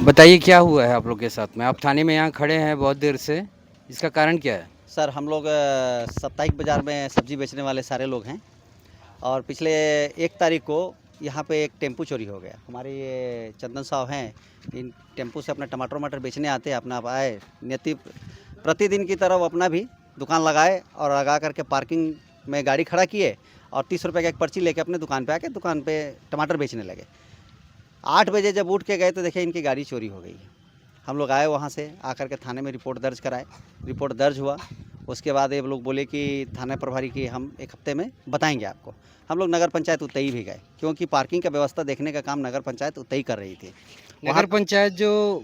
बताइए क्या हुआ है आप लोग के साथ में? आप थाने में यहाँ खड़े हैं बहुत देर से, इसका कारण क्या है? सर हम लोग साप्ताहिक बाज़ार में सब्ज़ी बेचने वाले सारे लोग हैं और पिछले 1 तारीख को यहाँ पे एक टेम्पू चोरी हो गया। हमारे ये चंदन साहब हैं, इन टेम्पू से अपना टमाटर वमाटर बेचने आते हैं, अपना आए नियति प्रतिदिन की तरह वो अपना भी दुकान लगाए और लगा करके पार्किंग में गाड़ी खड़ा किए और 30 रुपये का एक पर्ची लेके अपने दुकान पे आके दुकान पे टमाटर बेचने लगे। 8 बजे जब उठ के गए तो देखे इनकी गाड़ी चोरी हो गई है। हम लोग आए वहाँ से आकर के थाने में रिपोर्ट दर्ज कराए। रिपोर्ट दर्ज हुआ, उसके बाद ये लोग बोले कि थाना प्रभारी की हम 1 हफ्ते में बताएंगे आपको। हम लोग नगर पंचायत उतई भी गए क्योंकि पार्किंग का व्यवस्था देखने का काम नगर पंचायत उतई कर रही थी। नगर पंचायत जो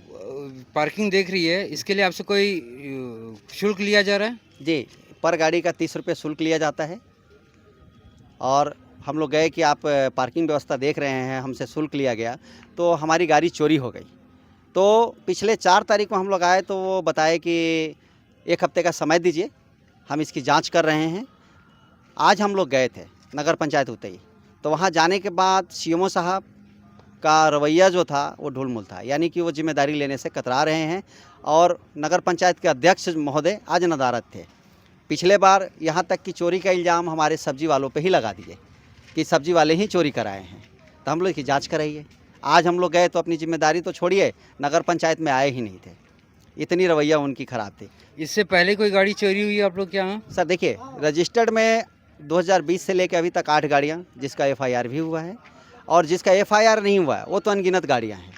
पार्किंग देख रही है, इसके लिए आपसे कोई शुल्क लिया जा रहा है? जी, पर गाड़ी का 30 रुपये शुल्क लिया जाता है और हम लोग गए कि आप पार्किंग व्यवस्था देख रहे हैं, हमसे शुल्क लिया गया, तो हमारी गाड़ी चोरी हो गई। तो पिछले 4 तारीख को हम लोग आए तो वो बताए कि 1 हफ्ते का समय दीजिए, हम इसकी जांच कर रहे हैं। आज हम लोग गए थे नगर पंचायत उतई, तो वहाँ जाने के बाद सीएमओ साहब का रवैया जो था वो ढुलमुल था, यानी कि वो जिम्मेदारी लेने से कतरा रहे हैं और नगर पंचायत के अध्यक्ष महोदय आज नदारद थे। पिछले बार यहाँ तक कि चोरी का इल्ज़ाम हमारे सब्जी वालों पे ही लगा दिए कि सब्जी वाले ही चोरी कराए हैं, तो हम लोग की जाँच कराइए। आज हम लोग गए तो अपनी जिम्मेदारी तो छोड़िए, नगर पंचायत में आए ही नहीं थे, इतनी रवैया उनकी ख़राब थी। इससे पहले कोई गाड़ी चोरी हुई है आप लोग के यहाँ? सर देखिए, रजिस्टर्ड में 2020 से लेकर अभी तक 8 गाड़ियाँ, जिसका एफआईआर भी हुआ है और जिसका एफआईआर नहीं हुआ है वो तो अनगिनत गाड़ियाँ हैं।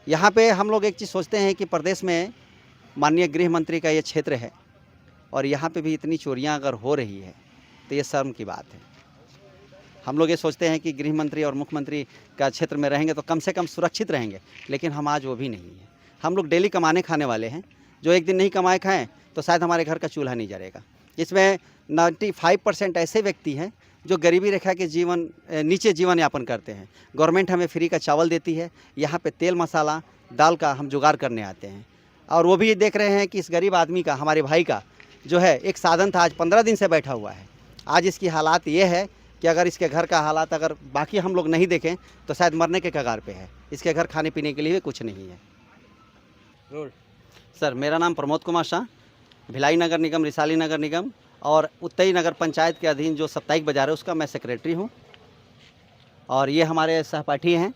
यहाँ पे हम लोग एक चीज़ सोचते हैं कि प्रदेश में माननीय गृह मंत्री का ये क्षेत्र है और यहाँ पे भी इतनी चोरियाँ अगर हो रही है तो ये शर्म की बात है। हम लोग ये सोचते हैं कि गृह मंत्री और मुख्यमंत्री का क्षेत्र में रहेंगे तो कम से कम सुरक्षित रहेंगे, लेकिन हम आज वो भी नहीं है। हम लोग डेली कमाने खाने वाले हैं, जो एक दिन नहीं कमाए खाएँ तो शायद हमारे घर का चूल्हा नहीं जलेगा। इसमें 95% ऐसे व्यक्ति हैं जो गरीबी रेखा के नीचे जीवन यापन करते हैं। गवर्नमेंट हमें फ्री का चावल देती है, यहाँ पे तेल मसाला दाल का हम जुगाड़ करने आते हैं और वो भी देख रहे हैं कि इस गरीब आदमी का, हमारे भाई का जो है एक साधन था, आज 15 दिन से बैठा हुआ है। आज इसकी हालात ये है कि अगर इसके घर का हालात अगर बाकी हम लोग नहीं देखें तो शायद मरने के कगार पे है। इसके घर खाने पीने के लिए भी कुछ नहीं है। रोड सर मेरा नाम प्रमोद कुमार शाह, भिलाई नगर निगम, रिसाली नगर निगम और उत्तई नगर पंचायत के अधीन जो साप्ताहिक बाज़ार है उसका मैं सेक्रेटरी हूँ। और ये हमारे सहपाठी हैं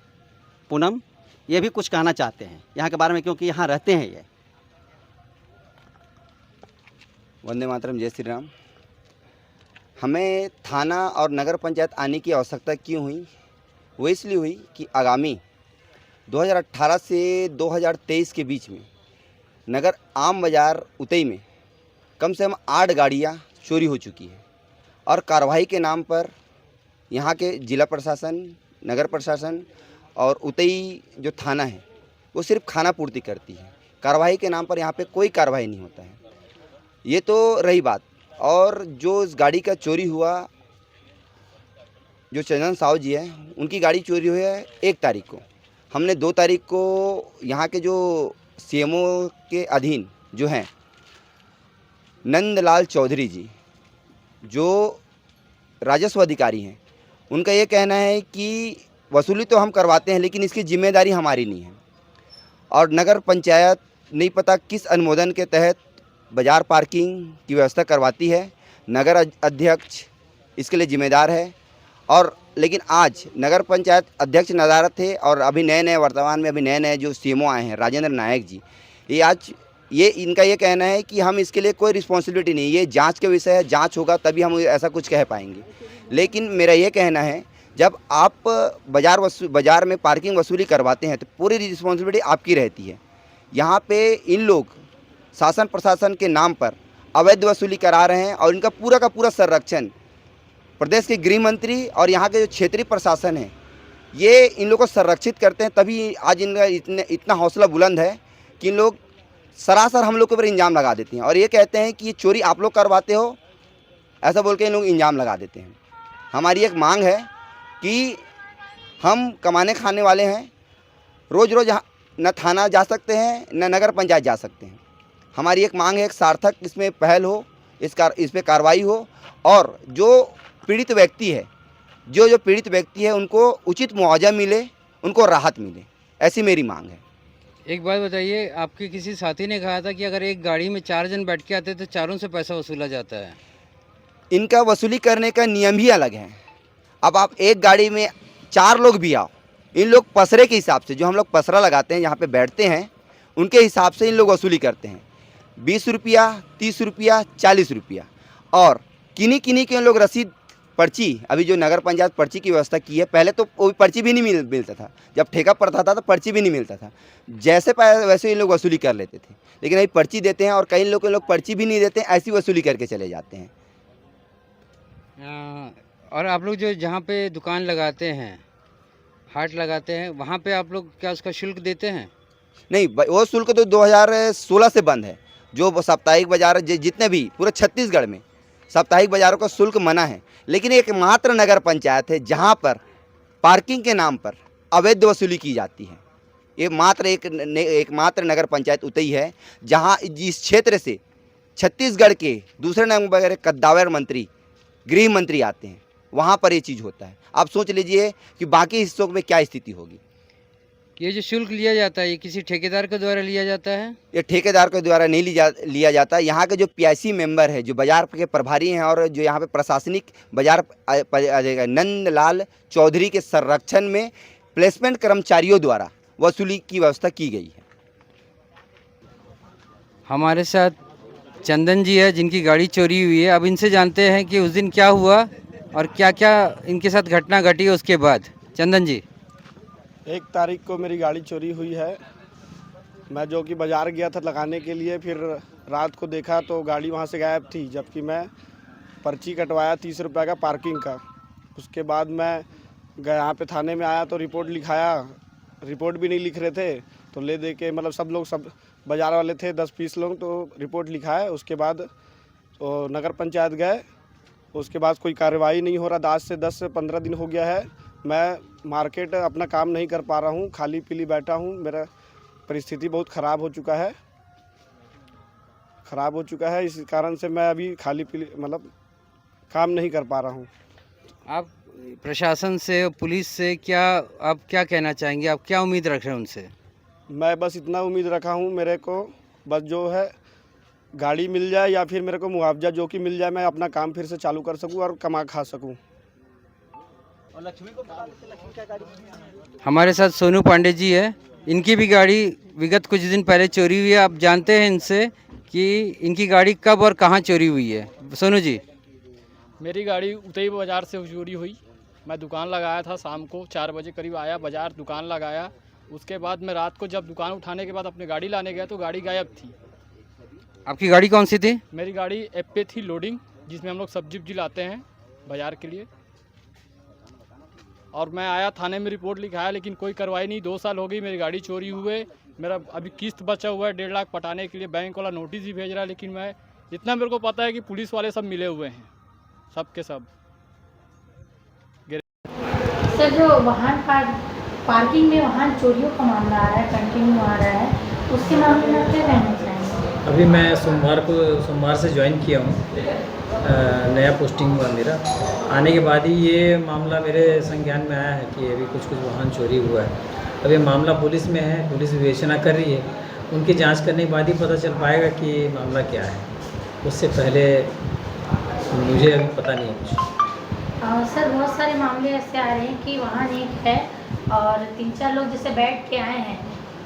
पूनम, ये भी कुछ कहना चाहते हैं यहाँ के बारे में क्योंकि यहाँ रहते हैं ये। वंदे मातरम, जय श्री राम। हमें थाना और नगर पंचायत आने की आवश्यकता क्यों हुई? वो इसलिए हुई कि आगामी 2018 से 2023 के बीच में नगर आम बाज़ार उतई में कम से कम 8 गाड़ियाँ चोरी हो चुकी है और कार्रवाई के नाम पर यहाँ के जिला प्रशासन, नगर प्रशासन और उतई जो थाना है वो सिर्फ खाना पूर्ति करती है। कार्रवाई के नाम पर यहाँ पे कोई कार्रवाई नहीं होता है। ये तो रही बात। और जो इस गाड़ी का चोरी हुआ, जो चंदन साहू जी है उनकी गाड़ी चोरी हुई है 1 तारीख को। हमने 2 तारीख को यहाँ के जो सीएमओ के अधीन जो हैं नंदलाल चौधरी जी, जो राजस्व अधिकारी हैं, उनका ये कहना है कि वसूली तो हम करवाते हैं लेकिन इसकी जिम्मेदारी हमारी नहीं है और नगर पंचायत नहीं पता किस अनुमोदन के तहत बाज़ार पार्किंग की व्यवस्था करवाती है। नगर अध्यक्ष इसके लिए जिम्मेदार है और लेकिन आज नगर पंचायत अध्यक्ष नदारद थे और अभी नए वर्तमान में अभी नए जो सीएमओ आए हैं राजेंद्र नायक जी, ये इनका ये कहना है कि हम इसके लिए कोई रिस्पॉन्सिबिलिटी नहीं, ये जांच के विषय है, जांच होगा तभी हम ऐसा कुछ कह पाएंगे। लेकिन मेरा ये कहना है जब आप बाज़ार में पार्किंग वसूली करवाते हैं तो पूरी रिस्पॉन्सिबिलिटी आपकी रहती है। यहाँ पे इन लोग शासन प्रशासन के नाम पर अवैध वसूली करा रहे हैं और इनका पूरा का पूरा संरक्षण प्रदेश के गृह मंत्री और यहाँ के जो क्षेत्रीय प्रशासन है ये इन लोगों को संरक्षित करते हैं, तभी आज इनका इतना हौसला बुलंद है कि इन लोग सरासर हम लोग के ऊपर इल्ज़ाम लगा देते हैं और ये कहते हैं कि ये चोरी आप लोग करवाते हो, ऐसा बोल के इन लोग इल्ज़ाम लगा देते हैं। हमारी एक मांग है कि हम कमाने खाने वाले हैं, रोज़ न थाना जा सकते हैं न नगर पंचायत जा सकते हैं। हमारी एक मांग है एक सार्थक इसमें पहल हो, इस पर कार्रवाई हो और जो पीड़ित व्यक्ति है जो पीड़ित व्यक्ति है उनको उचित मुआवजा मिले, उनको राहत मिले, ऐसी मेरी मांग है। एक बात बताइए, आपके किसी साथी ने कहा था कि अगर एक गाड़ी में 4 जन बैठ के आते तो चारों से पैसा वसूला जाता है। इनका वसूली करने का नियम ही अलग है। अब आप एक गाड़ी में 4 लोग भी आओ, इन लोग पसरे के हिसाब से, जो हम लोग पसरा लगाते हैं यहाँ पे बैठते हैं, उनके हिसाब से इन लोग वसूली करते हैं। 20 रुपया, 30 रुपया, 40 रुपया। और किन्हीं किन्हीं के लोग रसीद, पर्ची, अभी जो नगर पंचायत पर्ची की व्यवस्था की है, पहले तो वो पर्ची भी नहीं मिलता था। जब ठेका पड़ता था तो पर्ची भी नहीं मिलता था, जैसे पाए वैसे ये लोग वसूली कर लेते थे। लेकिन अभी पर्ची देते हैं और कई लोग पर्ची भी नहीं देते हैं, ऐसी वसूली करके चले जाते हैं। और आप लोग जो जहाँ पे दुकान लगाते हैं, हाट लगाते हैं, वहाँ पे आप लोग क्या उसका शुल्क देते हैं? नहीं, वो शुल्क तो 2016 से बंद है। जो साप्ताहिक बाजार जितने भी पूरे छत्तीसगढ़ में साप्ताहिक बाज़ारों का शुल्क मना है। लेकिन एकमात्र नगर पंचायत है जहां पर पार्किंग के नाम पर अवैध वसूली की जाती है। ये एकमात्र नगर पंचायत उतई है जहां जिस क्षेत्र से छत्तीसगढ़ के दूसरे नंबर के कद्दावर मंत्री, गृह मंत्री आते हैं, वहां पर ये चीज़ होता है। आप सोच लीजिए कि बाकी हिस्सों में क्या स्थिति होगी। ये जो शुल्क लिया जाता है, ये किसी ठेकेदार के द्वारा लिया जाता है? ये ठेकेदार के द्वारा नहीं लिया जाता। यहाँ के जो पीआईसी मेंबर है, जो बाजार के प्रभारी हैं और जो यहाँ पे प्रशासनिक बाजार नंदलाल चौधरी के संरक्षण में प्लेसमेंट कर्मचारियों द्वारा वसूली की व्यवस्था की गई है। हमारे साथ चंदन जी है जिनकी गाड़ी चोरी हुई है। अब इनसे जानते हैं कि उस दिन क्या हुआ और क्या क्या इनके साथ घटना घटी उसके बाद। चंदन जी, 1 तारीख को मेरी गाड़ी चोरी हुई है। मैं जो कि बाज़ार गया था लगाने के लिए, फिर रात को देखा तो गाड़ी वहाँ से गायब थी, जबकि मैं पर्ची कटवाया 30 रुपये का पार्किंग का। उसके बाद मैं गया यहाँ पे थाने में आया तो रिपोर्ट लिखाया, रिपोर्ट भी नहीं लिख रहे थे तो ले दे के, मतलब सब बाज़ार वाले थे 10-20 लोग, तो रिपोर्ट लिखाया। उसके बाद तो नगर पंचायत गए, उसके बाद कोई कार्रवाई नहीं हो रहा। 10 से 15 दिन हो गया है। मैं मार्केट अपना काम नहीं कर पा रहा हूँ, खाली पीली बैठा हूँ। मेरा परिस्थिति बहुत ख़राब हो चुका है। इस कारण से मैं अभी खाली पीली मतलब काम नहीं कर पा रहा हूँ। आप प्रशासन से, पुलिस से आप क्या कहना चाहेंगे? आप क्या उम्मीद रख रहे हैं उनसे? मैं बस इतना उम्मीद रखा हूँ, मेरे को बस जो है गाड़ी मिल जाए या फिर मेरे को मुआवजा जो कि मिल जाए, मैं अपना काम फिर से चालू कर सकूँ और कमा खा सकूँ। हमारे साथ सोनू पांडे जी है। इनकी भी गाड़ी विगत कुछ दिन पहले चोरी हुई है। आप जानते हैं इनसे कि इनकी गाड़ी कब और कहाँ चोरी हुई है। सोनू जी, मेरी गाड़ी उतई बाज़ार से चोरी हुई। मैं दुकान लगाया था, शाम को 4 बजे करीब आया बाज़ार, दुकान लगाया। उसके बाद मैं रात को जब दुकान उठाने के बाद अपनी गाड़ी लाने गया तो गाड़ी गायब थी। आपकी गाड़ी कौन सी थी? मेरी गाड़ी एफ थी लोडिंग, जिसमें हम लोग सब्जी लाते हैं बाज़ार के लिए। और मैं आया, थाने में रिपोर्ट लिखाया, लेकिन कोई कार्रवाई नहीं। 2 साल हो गई मेरी गाड़ी चोरी हुए। मेरा अभी किस्त बचा हुआ है 1.5 लाख पटाने के लिए। बैंक वाला नोटिस भी भेज रहा है, लेकिन मैं इतना मेरे को पता है कि पुलिस वाले सब मिले हुए हैं, सब के सब। सर, जो वाहन पार्किंग में वाहन चोरियों का मामला आ रहा है, कंटिन्यू आ रहा है, उसके मामले में क्या कहना चाहेंगे? अभी मैं सोमवार से ज्वाइन किया हूँ, नया पोस्टिंग हुआ मेरा। आने के बाद ही ये मामला मेरे संज्ञान में आया है कि अभी कुछ वाहन चोरी हुआ है। अब ये मामला पुलिस में है, पुलिस विवेचना कर रही है। उनकी जांच करने के बाद ही पता चल पाएगा कि मामला क्या है। उससे पहले मुझे अभी पता नहीं है कुछ। सर, बहुत सारे मामले ऐसे आ रहे हैं कि वाहन एक है और 3-4 लोग जैसे बैठ के आए हैं,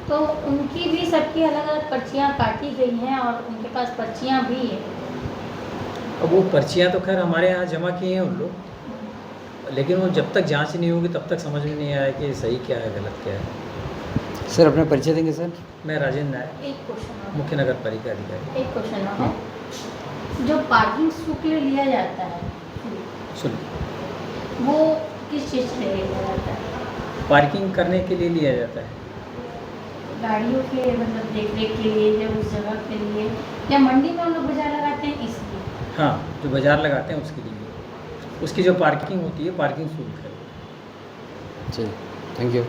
तो उनकी भी सबकी अलग अलग पर्चियाँ काटी गई हैं और उनके पास पर्चियाँ भी हैं। अब वो पर्चियाँ तो खैर हमारे यहाँ जमा किए हैं उन लोग, लेकिन वो जब तक जांच नहीं होगी तब तक समझ में नहीं आया कि सही क्या है गलत क्या है। सर, अपना परिचय देंगे सर? मैं राजेंद्र नायक, एक क्वेश्चन, मुख्य नगर पालिका अधिकारी। एक क्वेश्चन है, जो पार्किंग शुल्क लिया जाता है सुन, वो किस चीज़ के लिए लिया जाता है? पार्किंग करने के लिए लिया जाता है। गाड़ियों के मतलब देख रेख के लिए या उस जगह के लिए, या मंडी में हम लोग बाजार लगाते हैं इसलिए? हाँ, जो बाज़ार लगाते हैं उसके लिए, उसकी जो पार्किंग होती है, पार्किंग शुल्क है। चलिए, थैंक यू।